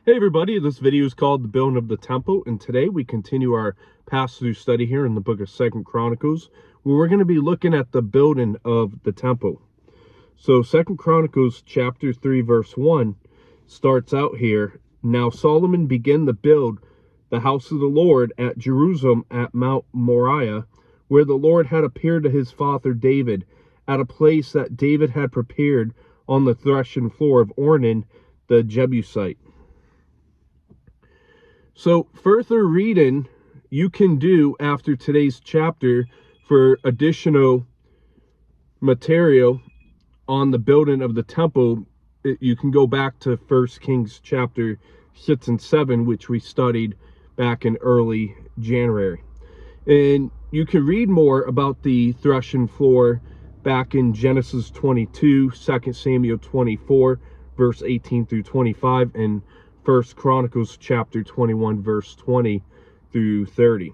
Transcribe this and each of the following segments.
Hey everybody, this video is called The Building of the Temple, and today we continue our pass-through study here in the book of Second Chronicles, where we're going to be looking at the building of the temple. So Second Chronicles chapter 3 verse 1 starts out here. Now Solomon began to build the house of the Lord at Jerusalem at Mount Moriah, where the Lord had appeared to his father David, at a place that David had prepared on the threshing floor of Ornan the Jebusite. So further reading you can do after today's chapter for additional material on the building of the temple. You can go back to 1 Kings chapter 6 and 7, which we studied back in early January. And you can read more about the threshing floor back in Genesis 22, 2 Samuel 24, verse 18 through 25, and 1 Chronicles chapter 21, verse 20 through 30.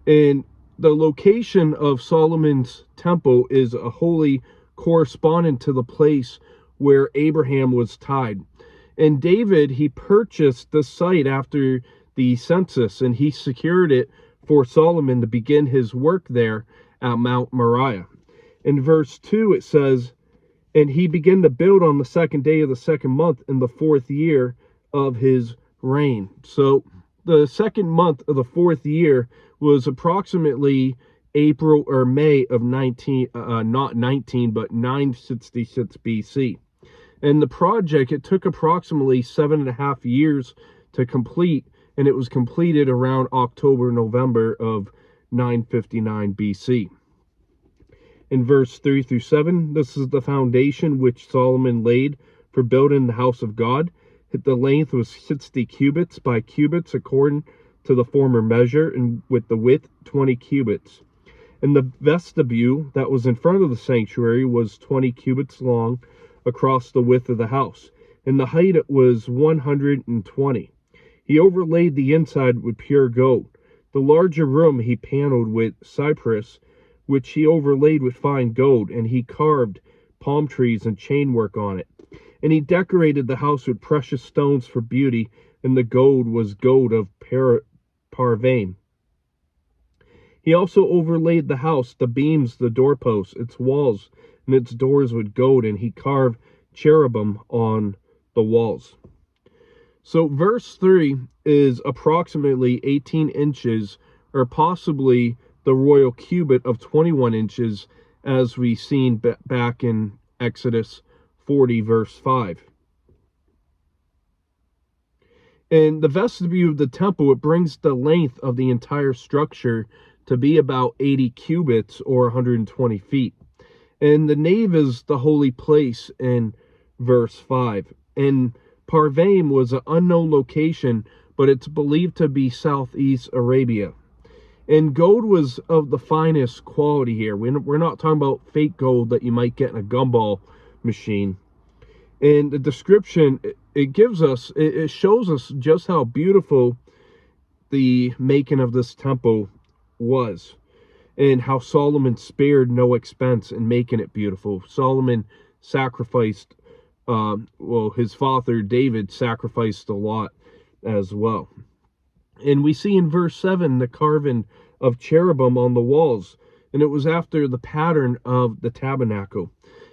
And the location of Solomon's temple is a holy correspondent to the place where Abraham was tied. And David, he purchased the site after the census, and he secured it for Solomon to begin his work there at Mount Moriah. In verse 2 it says, "And he began to build on the second day of the second month in the fourth year of his reign." So the second month of the fourth year was approximately April or May of 966 BC. And the project, it took approximately 7.5 years to complete, and it was completed around October, November of 959 BC. In verse 3 through 7, this is the foundation which Solomon laid for building the house of God. The length was 60 cubits by cubits according to the former measure, and with the width 20 cubits. And the vestibule that was in front of the sanctuary was 20 cubits long across the width of the house, and the height was 120. He overlaid the inside with pure gold. The larger room he paneled with cypress, which he overlaid with fine gold, and he carved palm trees and chainwork on it. And he decorated the house with precious stones for beauty, and the gold was gold of Parvaim. He also overlaid the house, the beams, the doorposts, its walls, and its doors with gold, and he carved cherubim on the walls. So verse 3 is approximately 18 inches, or possibly the royal cubit of 21 inches, as we seen back in Exodus 40 verse 5. And the vestibule of the temple, it brings the length of the entire structure to be about 80 cubits or 120 feet. And the nave is the holy place in verse 5. And Parvaim was an unknown location, but it's believed to be southeast Arabia. And gold was of the finest quality here. We're not talking about fake gold that you might get in a gumball machine. And the description it gives us, it shows us just how beautiful the making of this temple was, and how Solomon spared no expense in making it beautiful. Solomon sacrificed, his father David sacrificed a lot as well. And we see in verse 7 the carving of cherubim on the walls, and it was after the pattern of the tabernacle.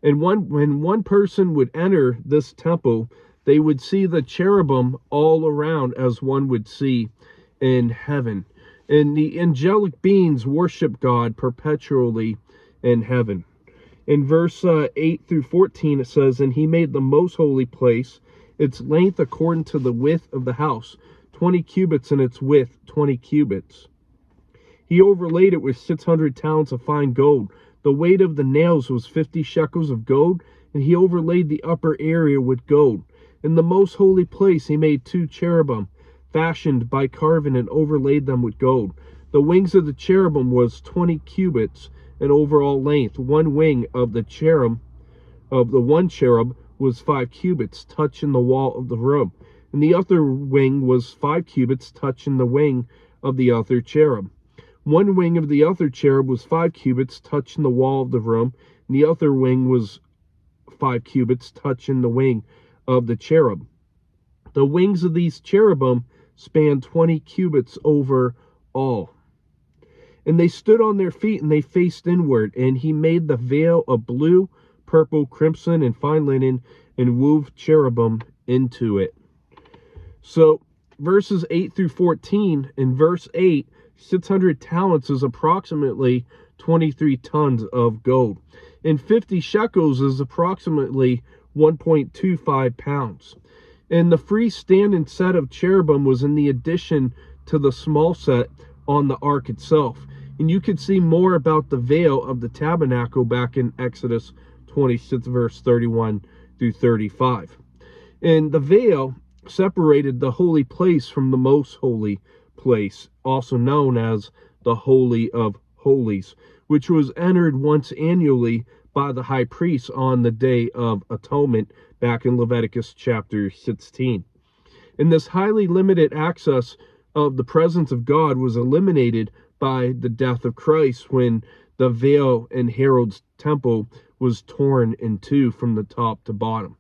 And when one person would enter this temple, they would see the cherubim all around, as one would see in heaven. And the angelic beings worship God perpetually in heaven. In verse 8 through 14 it says, "And he made the most holy place, its length according to the width of the house, 20 cubits, and its width 20 cubits. He overlaid it with 600 talents of fine gold. The weight of the nails was 50 shekels of gold, and he overlaid the upper area with gold. In the most holy place he made 2 cherubim, fashioned by carving, and overlaid them with gold. The wings of the cherubim was 20 cubits in overall length. One wing of the one cherub was 5 cubits, touching the wall of the room, and the other wing was 5 cubits, touching the wing of the other cherub. One wing of the other cherub was 5 cubits, touching the wall of the room, and the other wing was 5 cubits, touching the wing of the cherub. The wings of these cherubim spanned 20 cubits over all. And they stood on their feet, and they faced inward. And he made the veil of blue, purple, crimson, and fine linen, and wove cherubim into it. So verses 8 through 14, in verse 8, 600 talents is approximately 23 tons of gold. And 50 shekels is approximately 1.25 pounds. And the freestanding set of cherubim was in the addition to the small set on the ark itself. And you could see more about the veil of the tabernacle back in Exodus 26, verse 31 through 35. And the veil separated the holy place from the most holy place, also known as the Holy of Holies, which was entered once annually by the high priest on the Day of Atonement back in Leviticus chapter 16. And this highly limited access of the presence of God was eliminated by the death of Christ when the veil in Herod's temple was torn in two from the top to bottom.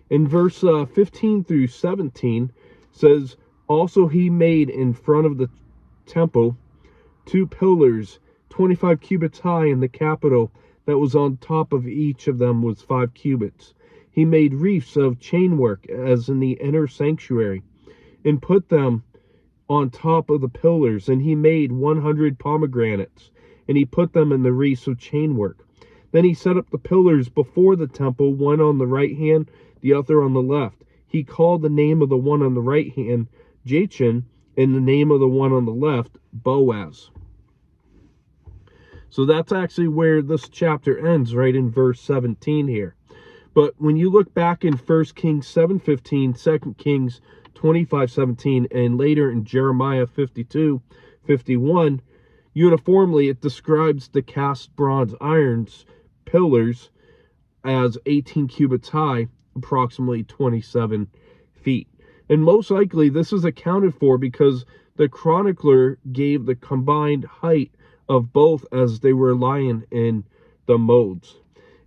In verse 15 through 17 says, also he made in front of the temple 2 pillars 25 cubits high, and the capital that was on top of each of them was 5 cubits. He made reefs of chainwork as in the inner sanctuary, and put them on top of the pillars. And he made 100 pomegranates, and he put them in the reefs of chainwork. Then he set up the pillars before the temple, one on the right hand, the other on the left. He called the name of the one on the right hand Jachin, and the name of the one on the left Boaz. So that's actually where this chapter ends, right in verse 17 here. But when you look back in 1 Kings 7:15, 2 Kings 25:17, and later in Jeremiah 52:51, uniformly it describes the cast bronze irons pillars as 18 cubits high, approximately 27 feet. And most likely this is accounted for because the chronicler gave the combined height of both as they were lying in the modes.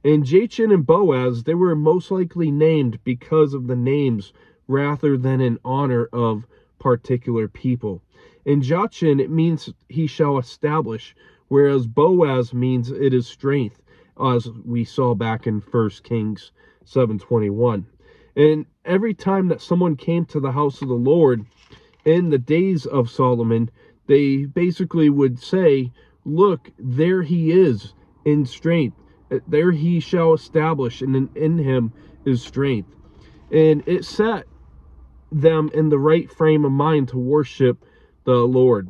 And Jachin and Boaz, they were most likely named because of the names rather than in honor of particular people. In Jachin, it means he shall establish, whereas Boaz means it is strength, as we saw back in 1 Kings 7:21. And every time that someone came to the house of the Lord in the days of Solomon, they basically would say, look, there he is in strength. There he shall establish, and in him is strength. And it set them in the right frame of mind to worship the Lord.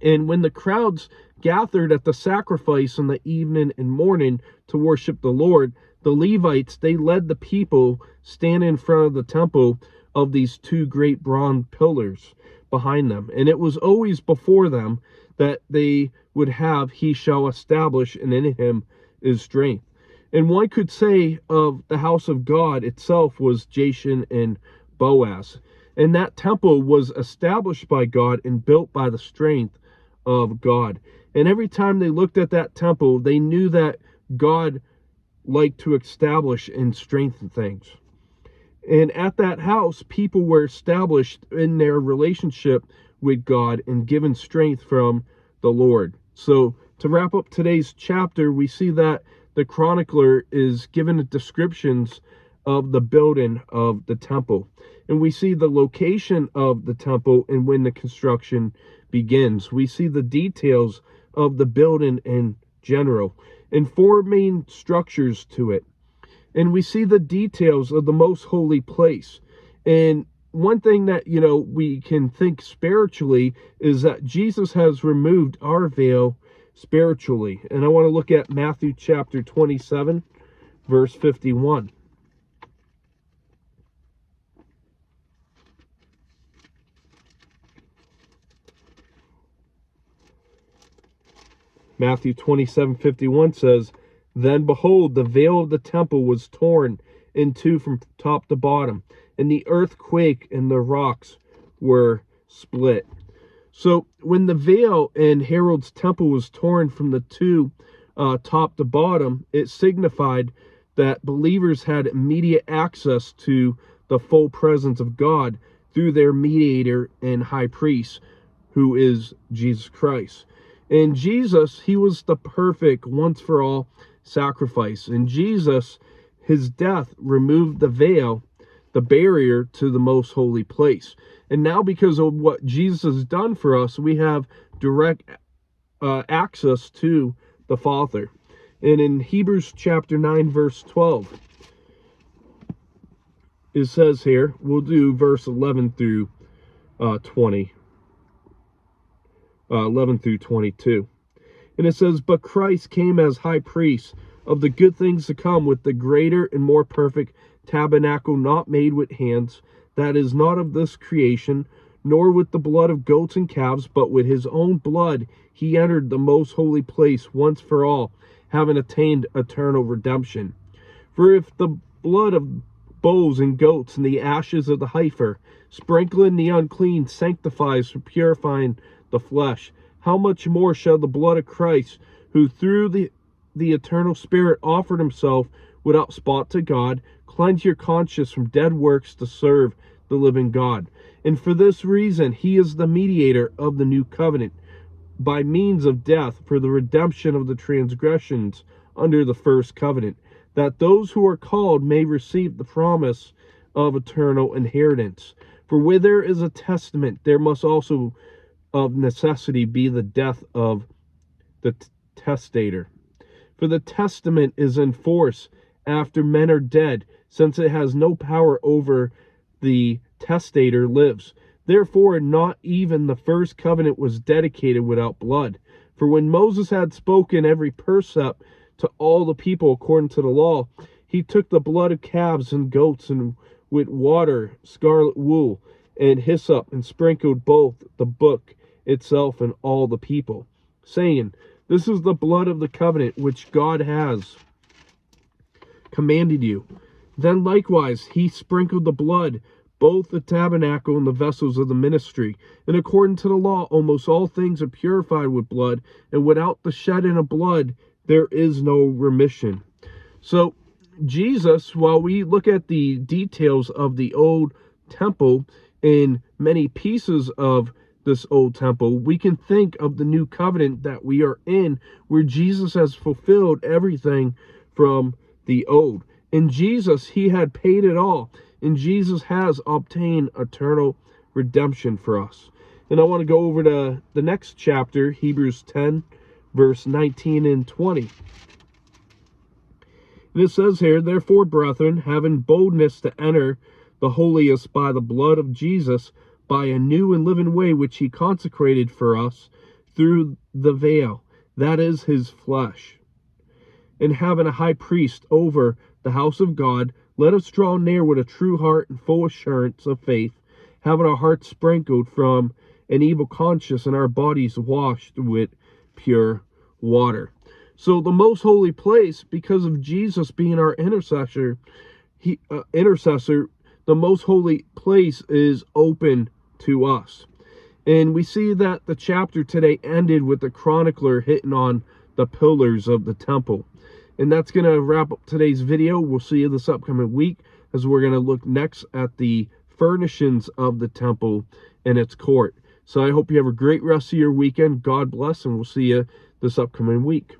And when the crowds gathered at the sacrifice in the evening and morning to worship the Lord, the Levites, they led the people stand in front of the temple of these 2 great bronze pillars behind them. And it was always before them that they would have, he shall establish, and in him is strength. And one could say of the house of God itself was Jachin and Boaz. And that temple was established by God and built by the strength of God. And every time they looked at that temple, they knew that God liked to establish and strengthen things. And at that house, people were established in their relationship with God and given strength from the Lord. So to wrap up today's chapter, we see that the chronicler is given descriptions of the building of the temple. And we see the location of the temple and when the construction begins. We see the details of the building in general and 4 main structures to it. And we see the details of the most holy place. And one thing that, we can think spiritually is that Jesus has removed our veil spiritually. And I want to look at Matthew chapter 27, verse 51. Matthew 27:51 says, then behold, the veil of the temple was torn in two from top to bottom, and the earth quaked, and the rocks were split. So when the veil in Herod's temple was torn from the two top to bottom, it signified that believers had immediate access to the full presence of God through their mediator and high priest, who is Jesus Christ. And Jesus, he was the perfect once for all sacrifice. And Jesus, his death removed the veil, the barrier to the most holy place. And now, because of what Jesus has done for us, we have direct access to the Father. And in Hebrews chapter 9, verse 12, it says here, we'll do verse 11 through 20. 11 through 22. And it says, "But Christ came as high priest of the good things to come, with the greater and more perfect tabernacle, not made with hands, that is not of this creation, nor with the blood of goats and calves, but with his own blood he entered the most holy place once for all, having attained eternal redemption. For if the blood of bulls and goats and the ashes of the heifer, sprinkling the unclean, sanctifies for purifying the flesh, how much more shall the blood of Christ, who through the eternal Spirit offered himself without spot to God, cleanse your conscience from dead works to serve the living God. And for this reason he is the mediator of the new covenant, by means of death, for the redemption of the transgressions under the first covenant, that those who are called may receive the promise of eternal inheritance. For where there is a testament, there must also of necessity be the death of the testator. For the testament is in force after men are dead, since it has no power over the testator lives. Therefore, not even the first covenant was dedicated without blood. For when Moses had spoken every precept to all the people according to the law, he took the blood of calves and goats, and with water, scarlet wool, and hyssop, and sprinkled both the book itself and all the people, saying, This is the blood of the covenant which God has commanded you. Then likewise he sprinkled the blood, both the tabernacle and the vessels of the ministry. And according to the law, almost all things are purified with blood, and without the shedding of blood there is no remission. So Jesus, while we look at the details of the old temple in many pieces of this old temple, we can think of the new covenant that we are in, where Jesus has fulfilled everything from the old. In Jesus, he had paid it all, and Jesus has obtained eternal redemption for us. And I want to go over to the next chapter, Hebrews 10, verse 19 and 20. And it says here, Therefore, brethren, having boldness to enter the holiest by the blood of Jesus, by a new and living way which he consecrated for us through the veil, that is his flesh, and having a high priest over the house of God, let us draw near with a true heart and full assurance of faith, having our hearts sprinkled from an evil conscience and our bodies washed with pure water. So the most holy place, because of Jesus being our intercessor, the most holy place is open to us. And we see that the chapter today ended with the chronicler hitting on the pillars of the temple. And that's going to wrap up today's video. We'll see you this upcoming week, as we're going to look next at the furnishings of the temple and its court. So I hope you have a great rest of your weekend. God bless, and we'll see you this upcoming week.